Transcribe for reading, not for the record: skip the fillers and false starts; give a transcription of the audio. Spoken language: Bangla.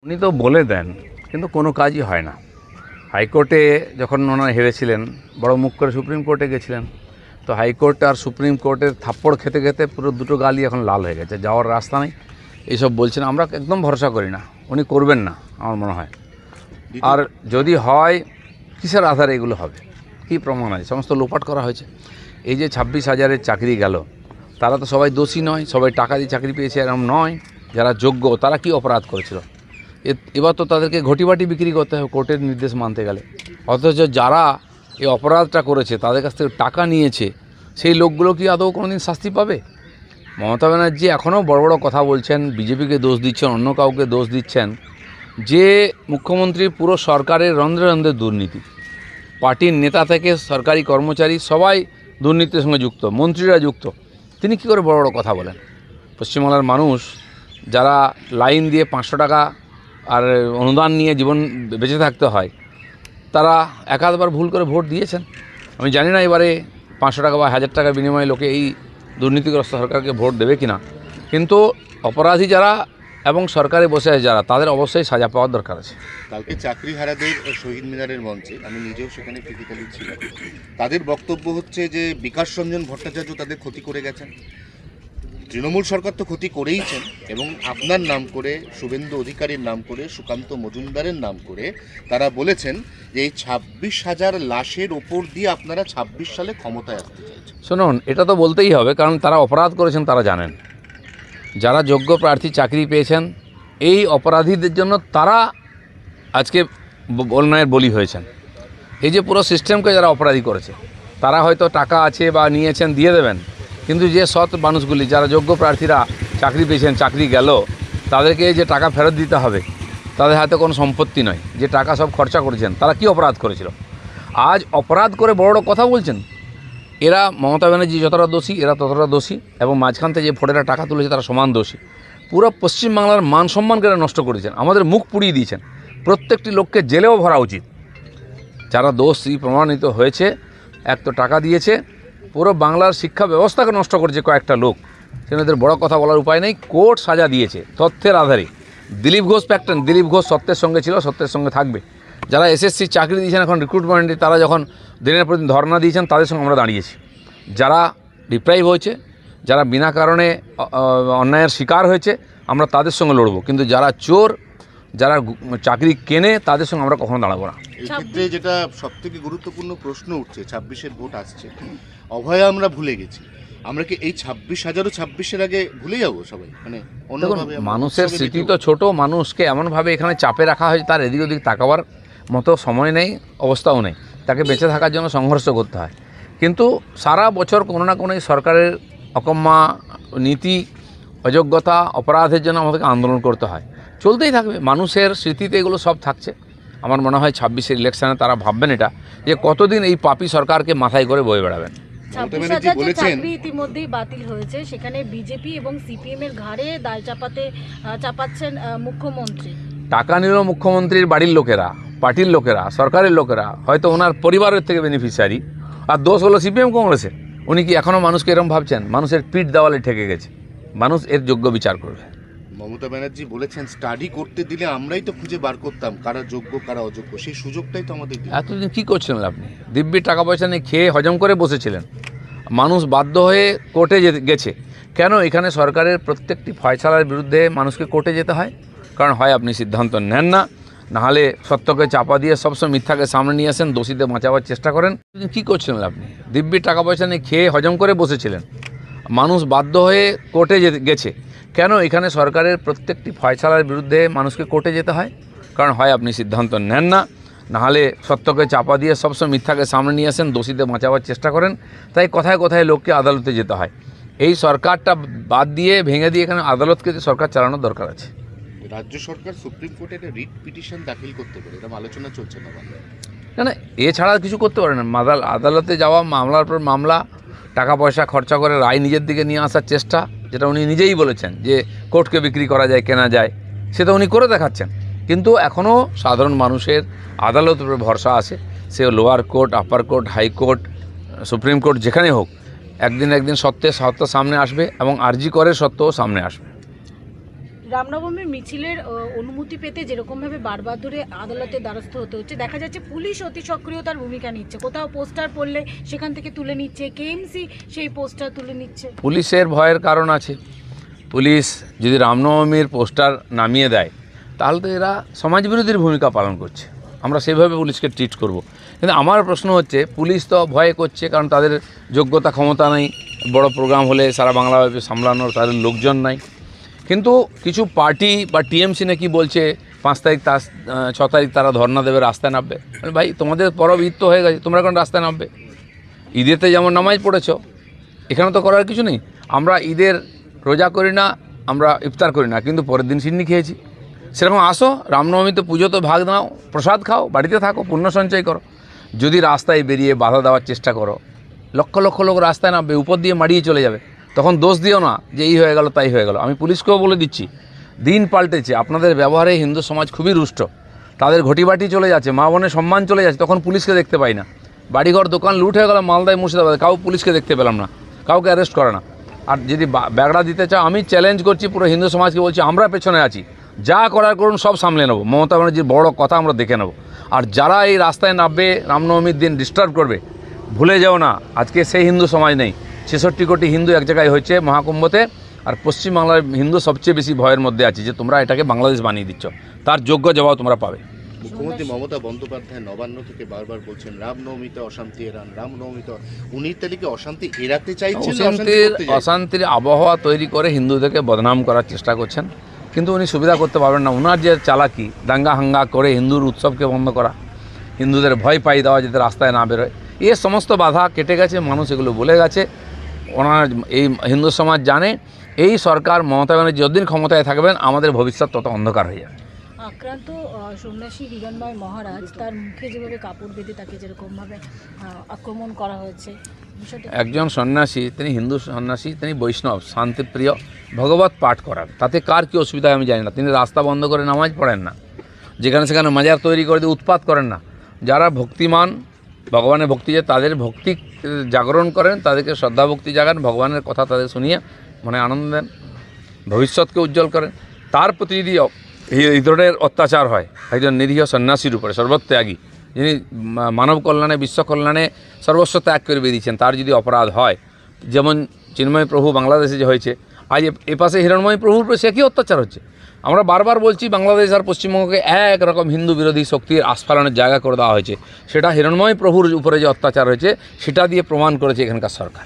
উনি তো বলে দেন কিন্তু কোনো কাজই হয় না। হাইকোর্টে যখন ওনারা হেরেছিলেন বড় মুখ করে সুপ্রিম কোর্টে গেছিলেন, তো হাইকোর্ট আর সুপ্রিম কোর্টের থাপ্পড় খেতে খেতে পুরো দুটো গালই এখন লাল হয়ে গেছে, যাওয়ার রাস্তা নেই। এইসব বলছেন, আমরা একদম ভরসা করি না, উনি করবেন না আমার মনে হয়। আর যদি হয় কিসের আধারে এগুলো হবে, কী প্রমাণ আছে? সমস্ত লোপাট করা হয়েছে। এই যে 26,000-এর চাকরি গেল, তারা তো সবাই দোষী নয়, সবাই টাকা দিয়ে চাকরি পেয়েছে এরকম নয়। যারা যোগ্য তারা কি অপরাধ করেছিল? এবার তো তাদেরকে ঘটিবাটি বিক্রি করতে হবে কোর্টের নির্দেশ মানতে গেলে। অথচ যারা এই অপরাধটা করেছে তাদের কাছ থেকে টাকা নিয়েছে, সেই লোকগুলো কি আদৌ কোনোদিন শাস্তি পাবে? মমতা ব্যানার্জি এখনও বড় বড় কথা বলছেন, বিজেপিকে দোষ দিচ্ছেন, অন্য কাউকে দোষ দিচ্ছেন, যে মুখ্যমন্ত্রী পুরো সরকারের রন্ধ্রে রন্ধ্রে দুর্নীতি। পার্টির নেতা থেকে সরকারি কর্মচারী সবাই দুর্নীতির সঙ্গে যুক্ত, মন্ত্রীরা যুক্ত। তিনি কি করে বড় বড় কথা বলেন? পশ্চিমবাংলার মানুষ যারা লাইন দিয়ে 500 টাকা আর অনুদান নিয়ে জীবন বেঁচে থাকতে হয়, তারা একাধবার ভুল করে ভোট দিয়েছেন। আমি জানি না এবারে 500 টাকা বা 1000 টাকার বিনিময়ে লোকে এই দুর্নীতিগ্রস্ত সরকারকে ভোট দেবে কিনা, কিন্তু অপরাধী যারা এবং সরকারে বসে আছে যারা, তাদের অবশ্যই সাজা পাওয়ার দরকার আছে। কালকে চাকরিহারাদের শহীদ মিনারের মঞ্চে আমি নিজেও সেখানে ফিজিক্যালি ছিলাম। তাদের বক্তব্য হচ্ছে যে বিকাশ রঞ্জন ভট্টাচার্য তাদের ক্ষতি করে গেছেন, তৃণমূল সরকার তো ক্ষতি করেইছেন, এবং আপনার নাম করে, শুভেন্দু অধিকারীর নাম করে, সুকান্ত মজুমদারের নাম করে তারা বলেছেন যে এই 26,000 লাশের ওপর দিয়ে আপনারা 26 সালে ক্ষমতায় আসতে চাইছেন। শুনুন, এটা তো বলতেই হবে, কারণ তারা অপরাধ করেছেন, তারা জানেন। যারা যোগ্য প্রার্থী চাকরি পেয়েছেন, এই অপরাধীদের জন্য তারা আজকে অন্যায়ের বলি হয়েছেন। এই যে পুরো সিস্টেমকে যারা অপরাধী করেছে, তারা হয়তো টাকা আছে বা নিয়েছেন, দিয়ে দেবেন, কিন্তু যে সৎ মানুষগুলি, যারা যোগ্য প্রার্থীরা চাকরি পেয়েছেন, চাকরি গেল, তাদেরকে যে টাকা ফেরত দিতে হবে, তাদের হাতে কোনো সম্পত্তি নয়, যে টাকা সব খরচা করেছেন, তারা কি অপরাধ করেছিল? আজ অপরাধ করে বড় বড় কথা বলছেন। এরা, মমতা ব্যানার্জি যতটা দোষী, এরা ততটা দোষী, এবং মাঝখান থেকে যে ফোটেরা টাকা তুলেছে তারা সমান দোষী। পুরো পশ্চিমবাংলার মান সম্মানকে এরা নষ্ট করেছেন, আমাদের মুখ পুড়িয়ে দিয়েছেন। প্রত্যেকটি লোককে জেলেও ভরা উচিত। যারা দোষী প্রমাণিত হয়েছে, এক তো টাকা দিয়েছে, পুরো বাংলার শিক্ষা ব্যবস্থাকে নষ্ট করেছে কয়েকটা লোক, সেনাদের বড় কথা বলার উপায় নেই। কোর্ট সাজা দিয়েছে তথ্যের আধারে। দিলীপ ঘোষ প্যাক্টন, দিলীপ ঘোষ সত্যের সঙ্গে ছিল, সত্যের সঙ্গে থাকবে। যারা এসএসসি চাকরি দিয়েছেন এখন রিক্রুটমেন্টে, তারা যখন দিনের প্রতি ধর্ণা দিয়েছেন, তাদের সঙ্গে আমরা দাঁড়িয়েছি। যারা ডিপ্রাইভ হয়েছে, যারা বিনা কারণে অন্যায়ের শিকার হয়েছে, আমরা তাদের সঙ্গে লড়বো। কিন্তু যারা চোর, যারা চাকরি কেনে, তাদের সঙ্গে আমরা কখনো দাঁড়াবো না। এই ক্ষেত্রে যেটা সবথেকে গুরুত্বপূর্ণ প্রশ্ন উঠছে, 26-এর ভোট আসছে, অভয়া আমরা ভুলে গেছি, আমরা কি এই 26,000ও 26-এর আগে ভুলে যাবো সবাই? মানে অন্যভাবে মানুষের স্মৃতি তো ছোট, মানুষকে এমনভাবে এখানে চাপে রাখা হয়েছে, তার এদিক ওদিক তাকাবার মতো সময় নেই, অবস্থাও নেই। তাকে বেঁচে থাকার জন্য সংঘর্ষ করতে হয়। কিন্তু সারা বছর কোনো না কোনো সরকারের অকম্মা নীতি, অযোগ্যতা, অপরাধের জন্য আমাদেরকে আন্দোলন করতে হয়, চলতেই থাকবে। মানুষের স্মৃতিতে এগুলো সব থাকছে। আমার মনে হয় 26-এর ইলেকশনে তারা ভাববেন এটা, যে কতদিন এই পাপী সরকারকে মাথায় করে বয়ে বেড়াবেন। 26,000 চাকরি ইতিমধ্যেই বাতিল হয়েছে, সেখানে বিজেপি এবং সিপিএম এর ঘাড়ে দায় চাপাচ্ছেন মুখ্যমন্ত্রী। টাকা নিল মুখ্যমন্ত্রীর বাড়ির লোকেরা, পার্টির লোকেরা, সরকারের লোকেরা, হয়তো ওনার পরিবারের থেকে বেনিফিশিয়ারি, আর দোষ হলো সিপিএম কংগ্রেসের। উনি কি এখনও মানুষকে এরকম ভাবছেন? মানুষের পিঠ দেওয়ালে ঠেকে গেছে, মানুষ এর যোগ্য বিচার করবে। মমতা ব্যানার্জি বলেছেন স্টাডি করতে দিলে আমরাই তো খুঁজে বার করতাম কারা যোগ্য কারা অযোগ্য, সেই সুযোগটাই তো আমাদের দিল। এতদিন কী করছিলেন আপনি? দিব্যি টাকা পয়সা নিয়ে খেয়ে হজম করে বসেছিলেন। মানুষ বাধ্য হয়ে কোর্টে গেছে। কেন? এখানে সরকারের প্রত্যেকটি ফয়সালার বিরুদ্ধে মানুষকে কোর্টে যেতে হয়, কারণ হয় আপনি সিদ্ধান্ত নেন না, নাহলে সত্যকে চাপা দিয়ে সবসময় মিথ্যাকে সামনে নিয়ে আসেন, দোষীদের বাঁচাবার চেষ্টা করেন। কী করছিলেন আপনি? দিব্যি টাকা পয়সা নিয়ে খেয়ে হজম করে বসেছিলেন। মানুষ বাধ্য হয়ে কোর্টে গেছে। কেন? এখানে সরকারের প্রত্যেকটি ফয়সালার বিরুদ্ধে মানুষকে কোর্টে যেতে হয়, কারণ হয় আপনি সিদ্ধান্ত নেন না, নাহলে সত্যকে চাপা দিয়ে সবসময় মিথ্যাকে সামনে নিয়ে আসেন, দোষীদের বাঁচাবার চেষ্টা করেন। তাই কথায় কথায় লোককে আদালতে যেতে হয়। এই সরকারটা বাদ দিয়ে, ভেঙে দিয়ে এখানে আদালতকে সরকার চালানোর দরকার আছে। রাজ্য সরকার সুপ্রিম কোর্টে একটা রিট পিটিশন দাখিল করতে পারে, এরকম আলোচনা চলছে না? না, এছাড়া কিছু করতে পারে না। আদালতে যাওয়া, মামলার পর মামলা, টাকা পয়সা খরচা করে রায় নিজের দিকে নিয়ে আসার চেষ্টা, যেটা উনি নিজেই বলেছেন যে কোর্টকে বিক্রি করা যায়, কেনা যায়, সেটা উনি করে দেখাচ্ছেন। কিন্তু এখনও সাধারণ মানুষের আদালতের উপরে ভরসা আছে। সে লোয়ার কোর্ট, আপার কোর্ট, হাইকোর্ট, সুপ্রিম কোর্ট, যেখানে হোক, একদিন সত্য সামনে আসবে, এবং আরজি করে সত্যও সামনে আসবে। রামনবমীর মিছিলের অনুমতি পেতে যেরকমভাবে বারবার ধরে আদালতের দ্বারস্থ হতে হচ্ছে, দেখা যাচ্ছে পুলিশ অতি সক্রিয়তার ভূমিকা নিচ্ছে। কোথাও পোস্টার পড়লে সেখান থেকে তুলে নিচ্ছে, কেএমসি সেই পোস্টার তুলে নিচ্ছে। পুলিশের ভয়ের কারণ আছে। পুলিশ যদি রামনবমীর পোস্টার নামিয়ে দেয় তাহলে তো এরা সমাজবিরোধীর ভূমিকা পালন করছে, আমরা সেভাবে পুলিশকে ট্রিট করব। কিন্তু আমার প্রশ্ন হচ্ছে পুলিশ তো ভয় করছে, কারণ তাদের যোগ্যতা ক্ষমতা নেই, বড় প্রোগ্রাম হলে সারা বাংলাব্যাপী সামলানোর তাদের লোকজন নাই। কিন্তু কিছু পার্টি বা টিএমসি নাকি বলছে 5 তারিখ 6 তারিখ তারা ধর্ণা দেবে, রাস্তায় নামবে। ভাই তোমাদের পরব ঈদ তো হয়ে গেছে, তোমরা এখন রাস্তায় নামবে? ঈদেতে যেমন নামাজ পড়েছো, এখানে তো করার কিছু নেই। আমরা ঈদের রোজা করি না, আমরা ইফতার করি না, কিন্তু পরের দিন সিন্নি খেয়েছি। সেরকম আসো, রামনবমীতে পুজো তো ভাগ নাও, প্রসাদ খাও, বাড়িতে থাকো, পুণ্য সঞ্চয় করো। যদি রাস্তায় বেরিয়ে বাধা দেওয়ার চেষ্টা করো, লক্ষ লক্ষ লোক রাস্তায় নামবে, উপর দিয়ে মারিয়ে চলে যাবে। তখন দোষ দিও না যে এই হয়ে গেল তাই হয়ে গেল। আমি পুলিশকেও বলে দিচ্ছি, দিন পাল্টেছে, আপনাদের ব্যবহারে হিন্দু সমাজ খুবই রুষ্ট। তাদের ঘটিবাটি চলে যাচ্ছে, মা বোনের সম্মান চলে যাচ্ছে, তখন পুলিশকে দেখতে পাই না। বাড়িঘর দোকান লুট হয়ে গেল মালদায় মুর্শিদাবাদে, কাউ পুলিশকে দেখতে পেলাম না, কাউকে অ্যারেস্ট করে না। আর যদি ব্যাগড়া দিতে চাও, আমি চ্যালেঞ্জ করছি পুরো হিন্দু সমাজকে, বলছি আমরা পেছনে আছি, যা করার করুন সব সামলে নেবো। মমতা ব্যানার্জির বড় কথা আমরা দেখে নেব। আর যারা এই রাস্তায় নামবে রামনবমীর দিন ডিস্টার্ব করবে, ভুলে যাও না আজকে সেই হিন্দু সমাজ নেই। 66 কোটি হিন্দু এক জায়গায় হয়েছে মহাকুম্ভতে, আর পশ্চিমবাংলার হিন্দু সবচেয়ে বেশি ভয়ের মধ্যে আছে যে তোমরা এটাকে বাংলাদেশ বানিয়ে দিচ্ছ। তার যোগ্য জবাব তোমরা পাবে। মুখ্যমন্ত্রী মমতা বন্দ্যোপাধ্যায় নবান্ন থেকে বারবার বলছেন রামনবমীতে অশান্তি এড়ান, রামনবমীতে 19 তারিখে অশান্তি এড়াতে চাইছেন, অশান্তির আবহাওয়া তৈরি করে হিন্দুদেরকে বদনাম করার চেষ্টা করছেন। কিন্তু উনি সুবিধা করতে পারবেন না। ওনার যে চালাকি, দাঙ্গা হাঙ্গা করে হিন্দুর উৎসবকে বন্ধ করা, হিন্দুদের ভয় পাই দেওয়া যাতে রাস্তায় না বেরোয়, এই সমস্ত বাধা কেটে গেছে, মানুষ এগুলো বলে গেছে। ওনার এই হিন্দু সমাজ জানে এই সরকার মমতা ব্যানার্জি যতদিন ক্ষমতায় থাকবেন আমাদের ভবিষ্যৎ তত অন্ধকার হয়ে যাবে। আক্রান্ত সন্ন্যাসী হিরণময় মহারাজ, তার মুখে যেভাবে কাপড় বেঁধে তাকে যেরকমভাবে আক্রমণ করা হয়েছে, একজন সন্ন্যাসী, তিনি হিন্দু সন্ন্যাসী, তিনি বৈষ্ণব, শান্তিপ্রিয়, ভগবত পাঠ করার, তাতে কার কী অসুবিধা আমি জানি না। তিনি রাস্তা বন্ধ করে নামাজ পড়েন না, যেখানে সেখানে মাজার তৈরি করে দিয়ে উৎপাত করেন না। যারা ভক্তিমান, ভগবানের ভক্তি যে তাদের ভক্তি জাগরণ করেন, তাদেরকে শ্রদ্ধা ভক্তি জাগান, ভগবানের কথা তাদের শুনিয়ে মনে আনন্দ দেন, ভবিষ্যৎকে উজ্জ্বল করেন। তার প্রতি যদি এই ধরনের অত্যাচার হয় একজন নিরীহ সন্ন্যাসীর উপরে, সর্বত্যাগী, যিনি মানব কল্যাণে, বিশ্ব কল্যাণে সর্বস্ব ত্যাগ করে বেরিয়েছেন, তার যদি অপরাধ হয়, যেমন চিন্ময় প্রভু বাংলাদেশে যে হয়েছে, আজ এপাশে হিরণময় প্রভুর উপরে সে কী অত্যাচার হচ্ছে। আমরা বারবার বলছি বাংলাদেশ আর পশ্চিমবঙ্গকে একরকম হিন্দু বিরোধী শক্তির আস্ফালনের জায়গা করে দেওয়া হয়েছে। সেটা হিরণময় প্রভুর উপরে যে অত্যাচার হয়েছে সেটা দিয়ে প্রমাণ করেছে এখানকার সরকার।